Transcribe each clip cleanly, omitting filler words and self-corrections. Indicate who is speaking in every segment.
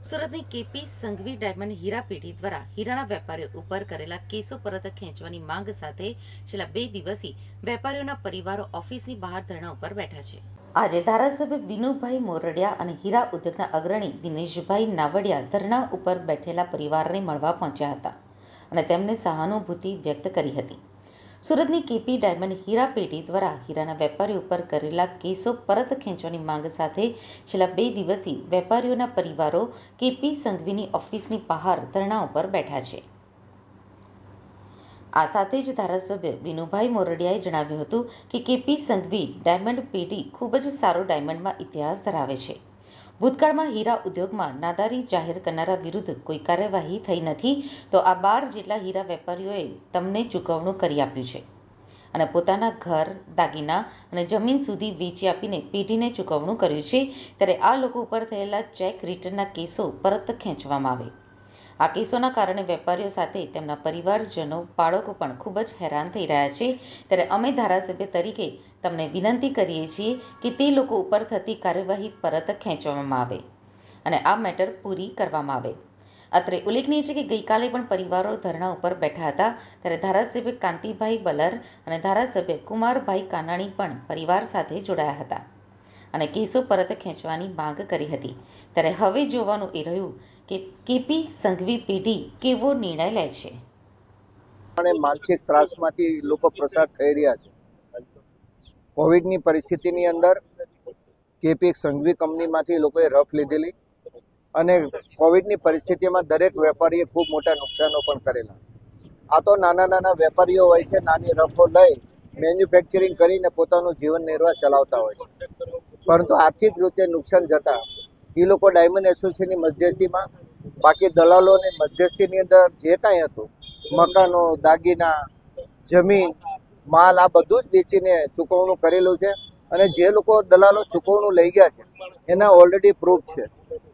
Speaker 1: સુરતની KP Sanghvi diamond હીરા પેઢી દ્વારા હીરાના વેપારીઓ ઉપર કરેલા કેસો પરત ખેંચવાની માંગ સાથે છેલ્લા 2 દિવસથી વેપારીઓના પરિવારો ઓફિસની બહાર ધરણા ઉપર બેઠા છે. આજે ધારાસભ્ય વિનુભાઈ મોરડિયા અને હીરા ઉદ્યોગના અગ્રણી દિનેશભાઈ નાવડિયા ધરણા ઉપર બેઠેલા પરિવારને મળવા પહોંચ્યા હતા અને તેમને સહાનુભૂતિ વ્યક્ત કરી હતી. સુરતની કેપી ડાયમંડ હીરા પેઢી દ્વારા હીરાના વેપારીઓ ઉપર કરેલા કેસો પરત ખેંચવાની માંગ સાથે છેલ્લા 2 દિવસથી વેપારીઓના પરિવારો કેપી સંઘવીની ઓફિસની બહાર ધરણા ઉપર બેઠા છે. આ સાથે જ ધારાસભ્ય વિનુભાઈ મોરડિયાએ જણાવ્યું હતું કે કેપી સંઘવી ડાયમંડ પેઢી ખૂબ જ સારો ડાયમંડમાં ઇતિહાસ ધરાવે છે. ભૂતકાળમાં હીરા ઉદ્યોગમાં નાદારી જાહેર કરનારા વિરુદ્ધ કોઈ કાર્યવાહી થઈ નથી, તો આ 12 જેટલા હીરા વેપારીઓએ તમને ચૂકવણું કરી આપ્યું છે અને પોતાના ઘર, દાગીના અને જમીન સુધી વેચી આપીને પેઢીને ચૂકવણું કર્યું છે. ત્યારે આ લોકો ઉપર થયેલા ચેક રિટર્નના કેસો પરત ખેંચવામાં આવે. આ કેસોના કારણે વેપારીઓ સાથે તેમના પરિવારજનો, બાળકો પણ ખૂબ જ હેરાન થઈ રહ્યા છે. ત્યારે અમે ધારાસભ્ય તરીકે તમને વિનંતી કરીએ છીએ કે તે લોકો ઉપર થતી કાર્યવાહી પરત ખેંચવામાં આવે અને આ મેટર પૂરી કરવામાં આવે. અત્રે ઉલ્લેખનીય છે કે ગઈકાલે પણ પરિવારો ધરણા ઉપર બેઠા હતા. ત્યારે ધારાસભ્ય કાંતિભાઈ બલર અને ધારાસભ્ય કુમારભાઈ કાનાણી પણ પરિવાર સાથે જોડાયા હતા અને કેસો પરત ખેંચવાની માંગ કરી હતી. ત્યારે હવે જોવાનું એ રહ્યું કે કેપી સંઘવી પેઢી કેવો નિર્ણય લે છે.
Speaker 2: માનસિક ત્રાસમાંથી લોકો પસાર થઈ રહ્યા છે. કોવિડની પરિસ્થિતિની અંદર કેપી સંઘવી કંપનીમાંથી લોકોએ રફ લીધેલી અને કોવિડની પરિસ્થિતિમાં દરેક વેપારીએ ખૂબ મોટા નુકસાનો પણ કરેલા. આ તો નાના નાના વેપારીઓ હોય છે, નાની રફો લઈ મેન્યુફેક્ચરિંગ કરીને પોતાનું જીવન નિર્વાહ ચલાવતા હોય છે. પરંતુ આર્થિક રીતે નુકસાન જતા એ લોકો ડાયમંડ એસોસિએશનની મધ્યસ્થીમાં, બાકી દલાલોની મધ્યસ્થીની અંદર જે કાંઈ હતું, મકાનો, દાગીના, જમીન, માલ, આ બધું જ વેચીને ચૂકવણું કરેલું છે. અને જે લોકો દલાલો ચૂકવણું લઈ ગયા છે એના ઓલરેડી પ્રૂફ છે.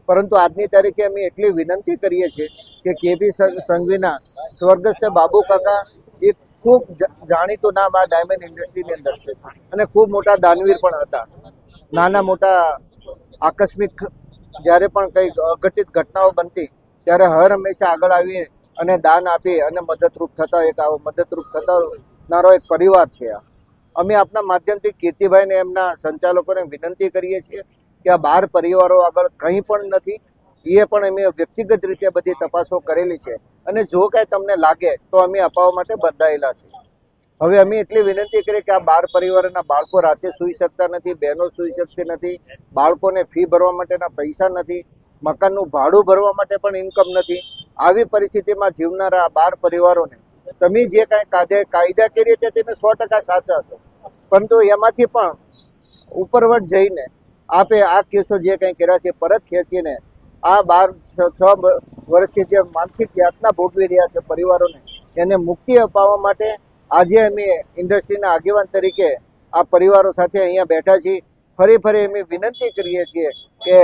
Speaker 2: પરંતુ આજની તારીખે અમે એટલી વિનંતી કરીએ છીએ કે કેપી સંઘવીના સ્વર્ગસ્થ બાબુ કાકા એ ખૂબ જાણીતું નામ આ ડાયમંડ ઇન્ડસ્ટ્રીની અંદર છે અને ખૂબ મોટા દાનવીર પણ હતા. નાના મોટા આકસ્મિક જ્યારે પણ કંઈક અઘટિત ઘટનાઓ બનતી ત્યારે હર હંમેશા આગળ આવીએ અને દાન આપી અને મદદરૂપ થનારો એક પરિવાર છે. અમે આપના માધ્યમથી કીર્તિભાઈને એમના સંચાલકોને વિનંતી કરીએ છીએ કે આ 12 પરિવારો આગળ કંઈ પણ નથી. એ પણ અમે વ્યક્તિગત રીતે બધી તપાસો કરેલી છે અને જો કાંઈ તમને લાગે તો અમે અપાવવા માટે બંધાયેલા છે. હવે અમે એટલી વિનંતી કરીએ કે આ 12 પરિવારોના બાળકો રાતે સૂઈ શકતા નથી, બહેનો સૂઈ શકતી નથી, બાળકોને ફી ભરવા માટેના પૈસા નથી, મકાનનું ભાડું ભરવા માટે પણ ઇન્કમ નથી. આવી પરિસ્થિતિમાં જીવનારા આ 12 પરિવારોને તમે જે કાંઈ કાયદાકીય રીતે તમે 100% સાચા છો, પરંતુ એમાંથી પણ ઉપરવટ જઈને આપે આ કેસો જે કંઈ કર્યા છે પરત ખેંચીને આ 6 વર્ષથી જે માનસિક યાતના ભોગવી રહ્યા છે પરિવારોને એને મુક્તિ અપાવવા માટે આજે અમે ઇન્ડસ્ટ્રીના આગેવાન તરીકે આ પરિવારો સાથે અહીંયા બેઠા છીએ. ફરી અમે વિનંતી કરીએ છીએ કે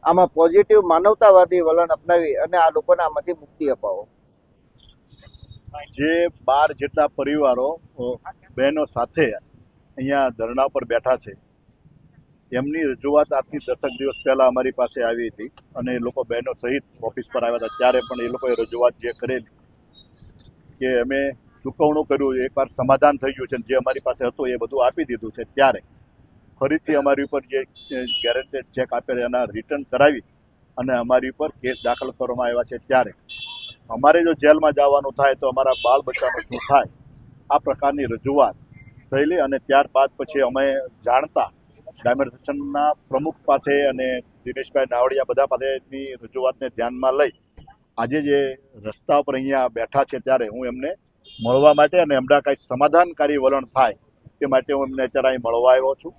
Speaker 2: આમાં પોઝિટિવ માનવતાવાદી વલણ અપનાવી અને આ લોકોને આમાંથી મુક્તિ અપાવો.
Speaker 3: જે 12 જેટલા પરિવારો બહેનો સાથે અહીંયા ધરણા પર બેઠા છે, એમની રજૂઆત આજથી 10 દિવસ પહેલાં અમારી પાસે આવી હતી અને એ લોકો બહેનો સહિત ઓફિસ પર આવ્યા હતા. ત્યારે પણ એ લોકોએ રજૂઆત જે કરેલી કે અમે ચૂકવણું કર્યું, એકવાર સમાધાન થઈ ગયું છે, જે અમારી પાસે હતું એ બધું આપી દીધું છે, ત્યારે ફરીથી અમારી ઉપર જે ગેરંટેડ ચેક આપેલા એના રિટર્ન કરાવી અને અમારી ઉપર કેસ દાખલ કરવામાં આવ્યા છે. ત્યારે અમારે જો જેલમાં જવાનું થાય તો અમારા બાળ બચ્ચાનું શું થાય, આ પ્રકારની રજૂઆત થયેલી. અને ત્યારબાદ પછી અમે જાણતા ડાયમંડ એસોસિએશનના પ્રમુખ પાસે અને દિનેશભાઈ નાવડિયા બધા પાસેની રજૂઆતને ધ્યાનમાં લઈ આજે જે રસ્તા ઉપર અહીંયા બેઠા છે ત્યારે હું એમને મળવા માટે અને એમના કાંઈક સમાધાનકારી વલણ થાય તે માટે હું એમને અત્યારે અહીં મળવા આવ્યો છું.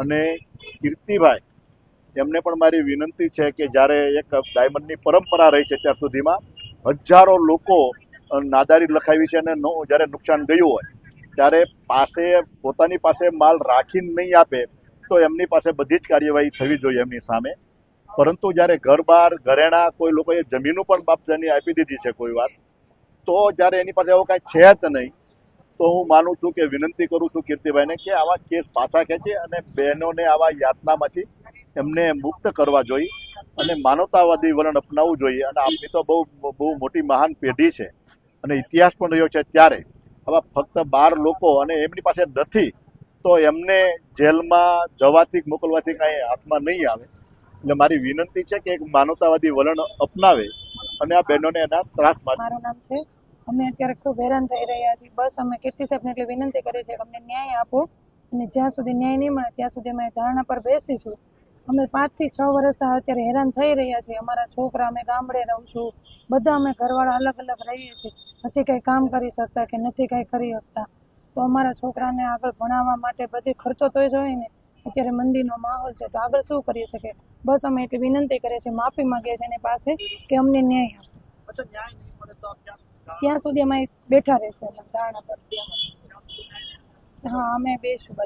Speaker 3: અને કીર્તિભાઈ, એમને પણ મારી વિનંતી છે કે જ્યારે એક ડાયમંડની પરંપરા રહી છે ત્યાર સુધીમાં હજારો લોકો નાદારી લખાવી છે અને જ્યારે નુકસાન ગયું હોય ત્યારે પોતાની પાસે માલ રાખીને નહીં આપે તો એમની પાસે બધી જ કાર્યવાહી થવી જોઈએ એમની સામે. પરંતુ જ્યારે ઘર-બાર, ઘરેણા, કોઈ લોકોએ જમીનો પણ બાપદાની આપી દીધી છે કોઈ વાર, તો જ્યારે એની પાસે એવું કાંઈ છે જ નહીં, તો હું માનું છું કે વિનંતી કરું છું કીર્તિભાઈને કે આવા કેસ પાછા ખેંચે અને બહેનોને આવા યાતનામાંથી એમને મુક્ત કરવા જોઈએ અને માનવતાવાદી વલણ અપનાવવું જોઈએ. અને આપની તો બહુ મોટી મહાન પેઢી છે અને ઇતિહાસ પણ રહ્યો છે. ત્યારે આવા ફક્ત 12 લોકો અને એમની પાસે નથી તો એમને જેલમાં જવાથી મોકલવાથી કાંઈ હાથમાં નહીં આવે. એટલે મારી વિનંતી છે કે એક માનવતાવાદી વલણ અપનાવે અને આ બહેનોને એના ત્રાસમાંથી.
Speaker 4: મારું નામ છે. અમે અત્યારે ખૂબ હેરાન થઈ રહ્યા છીએ. બસ અમે કીર્તિ સાહેબને એટલી વિનંતી કરીએ છીએ કે અમને ન્યાય આપો અને જ્યાં સુધી ન્યાય નહીં મળે ત્યાં સુધી અમે ધારણા પર બેસીશું. અમે 5 થી 6 વર્ષ અત્યારે હેરાન થઈ રહ્યા છીએ. અમારા છોકરા, અમે ગામડે રહું છું, બધા અમે ઘરવાળા અલગ અલગ રહીએ છીએ. નથી કંઈ કામ કરી શકતા કે નથી કંઈ કરી શકતા. તો અમારા છોકરાને આગળ ભણાવવા માટે બધી ખર્ચો તો જોઈએ ને. અત્યારે મંદીનો માહોલ છે તો આગળ શું કરી શકે. બસ અમે એટલી વિનંતી કરીએ છીએ, માફી માંગીએ છીએ એની પાસે કે અમને ન્યાય આપો. ત્યાં સુધી અમે બેઠા રહેશું ધારણા પર. હા, અમે બેસું.